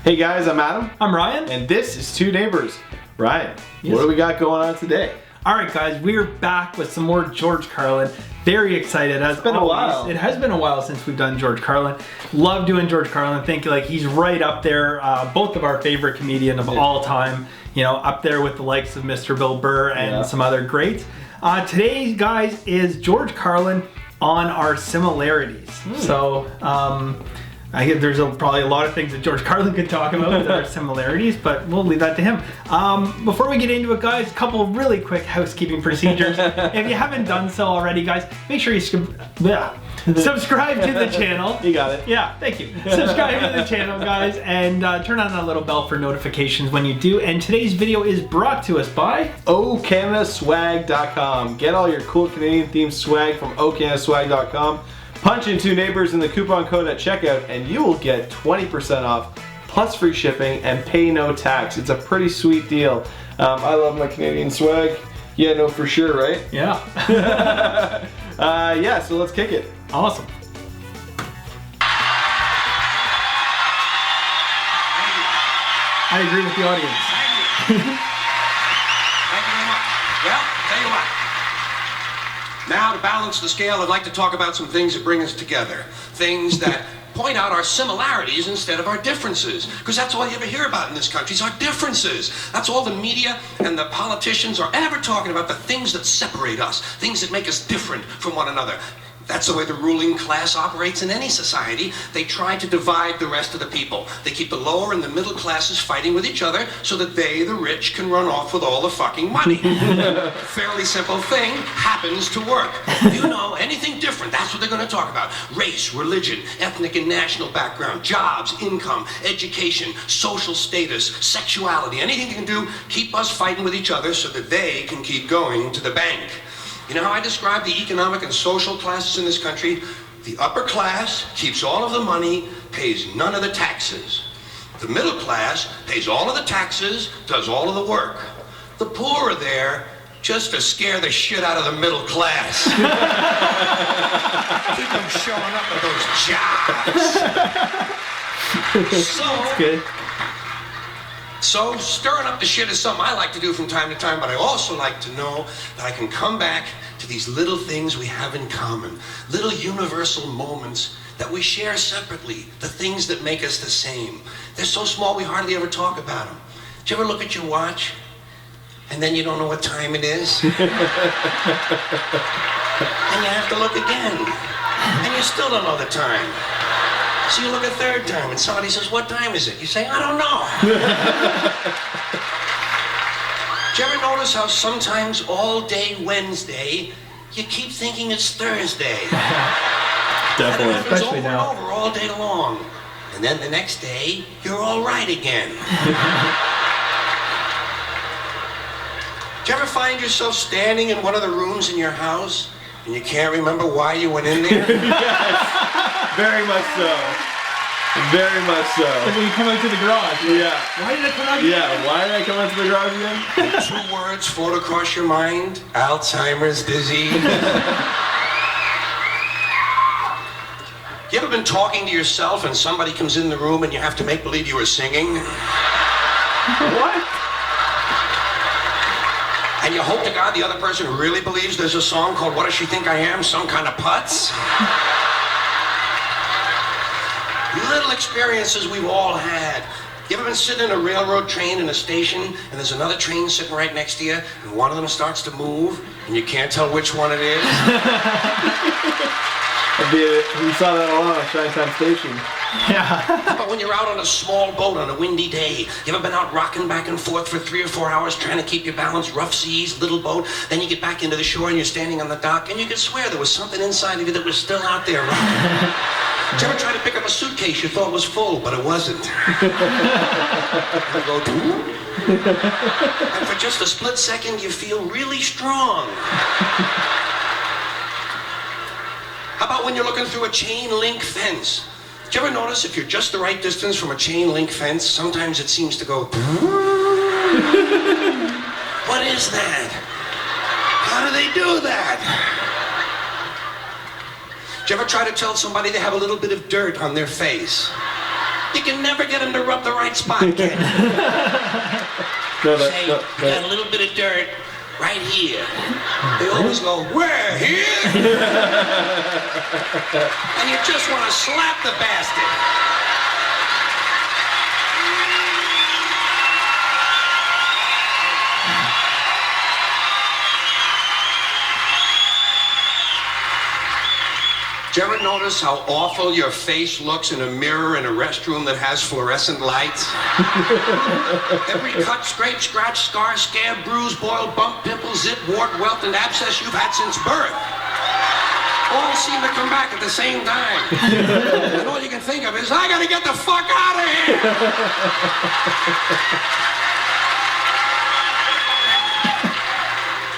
Hey guys, I'm Adam. I'm Ryan. And this is Two Neighbors. Ryan, Yes. What do we got going on today? Alright guys, we're back with some more George Carlin. Very excited. It's been a while. It has been a while since we've done George Carlin. Love doing George Carlin. Think like he's right up there. Both of our favorite comedian of all time. You know, up there with the likes of Mr. Bill Burr and some other greats. Today, guys, is George Carlin on our similarities. So, there's probably a lot of things that George Carlin could talk about that are similarities, but we'll leave that to him. Before we get into it, guys, a couple really quick housekeeping procedures. If you haven't done so already, guys, make sure you subscribe to the channel. You got it. Yeah, thank you. Subscribe to the channel, guys, and turn on that little bell for notifications when you do. And today's video is brought to us by ocanadaswag.com. Get all your cool Canadian themed swag from ocanadaswag.com. Punch in Two Neighbors in the coupon code at checkout and you will get 20% off plus free shipping and pay no tax. It's a pretty sweet deal. I love my Canadian swag. Yeah, no, for sure, right? Yeah. Yeah, so let's kick it. Awesome. I agree with the audience. Thank you. Thank you very much. Well, tell you what. Now, to balance the scale, I'd like to talk about some things that bring us together. Things that point out our similarities instead of our differences. Because that's all you ever hear about in this country is our differences. That's all the media and the politicians are ever talking about, the things that separate us, things that make us different from one another. That's the way the ruling class operates in any society. They try to divide the rest of the people. They keep the lower and the middle classes fighting with each other so that they, the rich, can run off with all the fucking money. Fairly simple thing, happens to work. You know, anything different, that's what they're going to talk about. Race, religion, ethnic and national background, jobs, income, education, social status, sexuality, anything you can do, keep us fighting with each other so that they can keep going to the bank. You know how I describe the economic and social classes in this country? The upper class keeps all of the money, pays none of the taxes. The middle class pays all of the taxes, does all of the work. The poor are there just to scare the shit out of the middle class. Keep them showing up at those jobs. That's good. So stirring up the shit is something I like to do from time to time, but I also like to know that I can come back to these little things we have in common, little universal moments that we share separately, the things that make us the same. They're so small we hardly ever talk about them. Did you ever look at your watch and then you don't know what time it is? And you have to look again and you still don't know the time. So you look a third time and somebody says, "What time is it?" You say, "I don't know." Did you ever notice how sometimes all day Wednesday, you keep thinking it's Thursday? Definitely. And it happens Especially over now. and over all day long. And then the next day, you're all right again. Did you ever find yourself standing in one of the rooms in your house and you can't remember why you went in there? Very much so. Very much so. Like when you come out to the garage. Yeah. Why did I come out here? Yeah, why did I come out to the garage again? And 2 words float across your mind: Alzheimer's disease. You ever been talking to yourself and somebody comes in the room and you have to make believe you were singing? What? And you hope to God the other person really believes there's a song called "What Does She Think I Am?" Some kind of putz? Little experiences we've all had. You ever been sitting in a railroad train in a station and there's another train sitting right next to you and one of them starts to move and you can't tell which one it is? We saw that a lot on Chi-Town Station. Yeah. But when you're out on a small boat on a windy day, you ever been out rocking back and forth for 3 or 4 hours trying to keep your balance, rough seas, little boat, then you get back into the shore and you're standing on the dock and you could swear there was something inside of you that was still out there rocking. Did you ever try to pick up a suitcase you thought was full, but it wasn't? You go, and for just a split second, you feel really strong. How about when you're looking through a chain link fence? Did you ever notice if you're just the right distance from a chain link fence, sometimes it seems to go, what is that? How do they do that? Did you ever try to tell somebody they have a little bit of dirt on their face? You can never get them to rub the right spot, can you? Say, you got a little bit of dirt right here. They always go, where, here? And you just want to slap the bastard. Do you ever notice how awful your face looks in a mirror in a restroom that has fluorescent lights? Every cut, scrape, scratch, scar, scab, bruise, boil, bump, pimple, zit, wart, welt, and abscess you've had since birth all seem to come back at the same time. And all you can think of is, I gotta get the fuck out of here!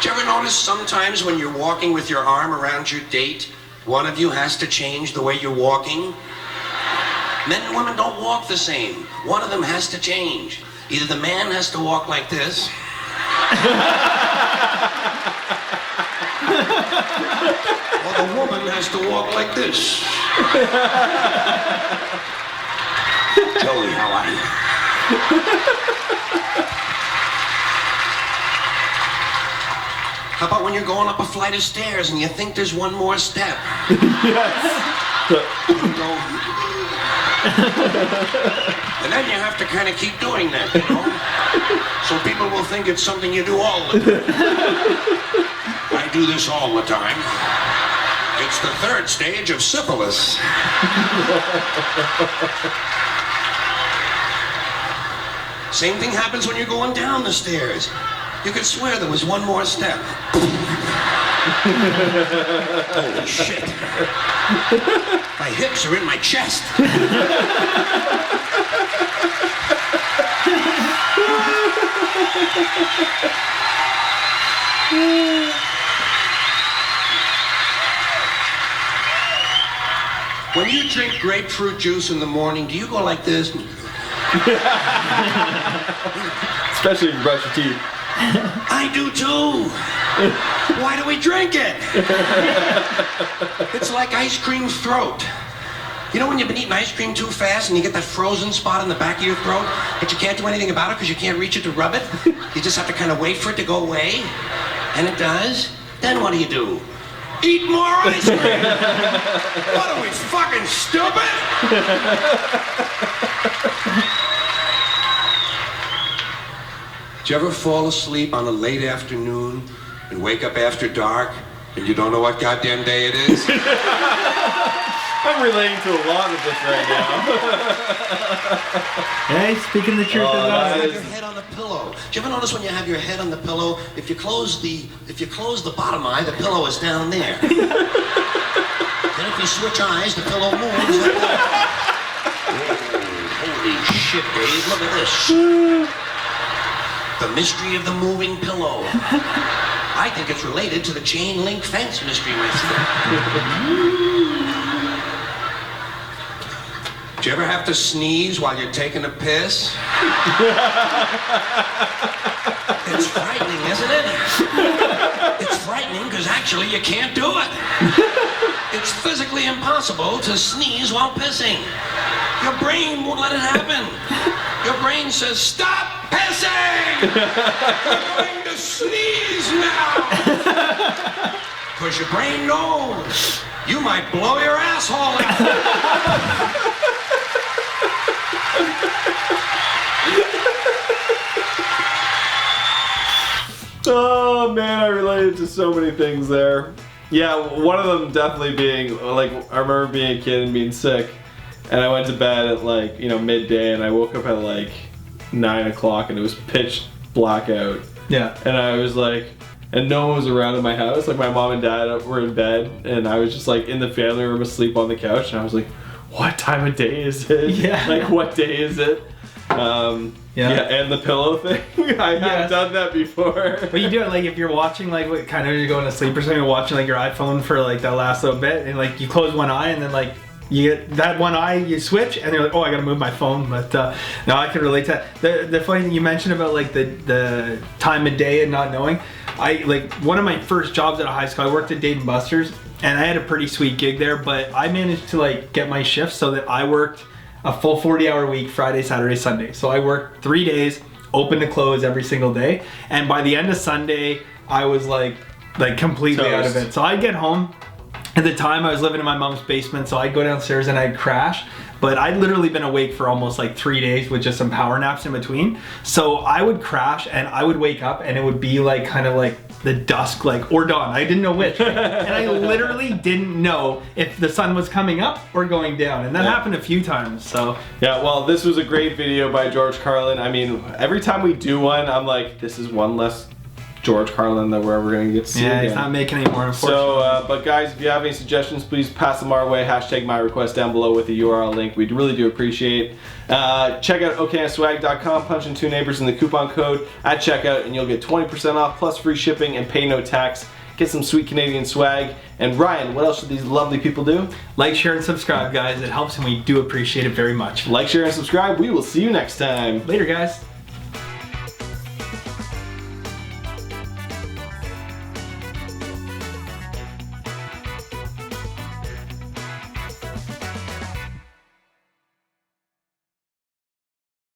Do you ever notice sometimes when you're walking with your arm around your date, one of you has to change the way you're walking? Men and women don't walk the same. One of them has to change. Either the man has to walk like this, or the woman has to walk like this. Joey, how are you? How about when you're going up a flight of stairs and you think there's one more step? Yes. And then you have to kind of keep doing that, you know? So people will think it's something you do all the time. I do this all the time. It's the third stage of syphilis. Same thing happens when you're going down the stairs. You could swear there was one more step. Holy shit. My hips are in my chest. When you drink grapefruit juice in the morning, do you go like this? Especially if you brush your teeth. I do too. Why do we drink it? It's like ice cream throat. You know when you've been eating ice cream too fast and you get that frozen spot in the back of your throat, but you can't do anything about it because you can't reach it to rub it? You just have to kind of wait for it to go away. And it does. Then what do? Eat more ice cream! What are we, fucking stupid? Did you ever fall asleep on a late afternoon and wake up after dark and you don't know what goddamn day it is? I'm relating to a lot of this right now. Hey, speaking the truth You about have it. your head on the pillow. Do you ever notice when you have your head on the pillow, if you close the bottom eye, the pillow is down there. Then if you switch eyes, the pillow moves like that. Oh, holy shit, Dave, look at this. The mystery of the moving pillow. I think it's related to the chain link fence mystery mystery. Do you ever have to sneeze while you're taking a piss? It's frightening, isn't it? It's frightening because actually you can't do it. It's physically impossible to sneeze while pissing. Your brain won't let it happen. Your brain says, stop pissing! You're going to sneeze now! Because your brain knows you might blow your asshole out. Oh man, I related to so many things there. Yeah, one of them definitely being, like, I remember being a kid and being sick, and I went to bed at like, midday, and I woke up at like 9 o'clock and it was pitch black out. Yeah. And I was like, and no one was around in my house, like my mom and dad were in bed, and I was just like in the family room asleep on the couch, and I was like, what time of day is it? Yeah. Like, what day is it? Yeah, and the pillow thing. I have done that before. But you do it like if you're watching like what kind of you're going to sleep or something, you're watching like your iPhone for like that last little bit, and like you close one eye and then like you get that one eye, you switch, and you're like, oh, I gotta move my phone. But no, I can relate to that. The funny thing you mentioned about like the time of day and not knowing, I like one of my first jobs out of high school, I worked at Dave & Buster's, and I had a pretty sweet gig there, but I managed to like get my shifts so that I worked a full 40-hour week, Friday, Saturday, Sunday. So I worked 3 days, open to close every single day. And by the end of Sunday, I was like completely out of it. So I'd get home. At the time, I was living in my mom's basement, so I'd go downstairs and I'd crash. But I'd literally been awake for almost like 3 days with just some power naps in between. So I would crash and I would wake up and it would be like kind of like the dusk, like, or dawn. I didn't know which. And I literally didn't know if the sun was coming up or going down. And that happened a few times, so. Yeah, well, this was a great video by George Carlin. I mean, every time we do one, I'm like, this is one less George Carlin that we're ever going to get to see again. He's not making any more, unfortunately. So, but guys, if you have any suggestions, please pass them our way. Hashtag my request down below with the URL link. We really do appreciate. Check out oknswag.com, punch in 2 neighbors in the coupon code at checkout, and you'll get 20% off plus free shipping and pay no tax. Get some sweet Canadian swag. And Ryan, what else should these lovely people do? Like, share, and subscribe, guys. It helps, and we do appreciate it very much. Like, share, and subscribe. We will see you next time. Later, guys.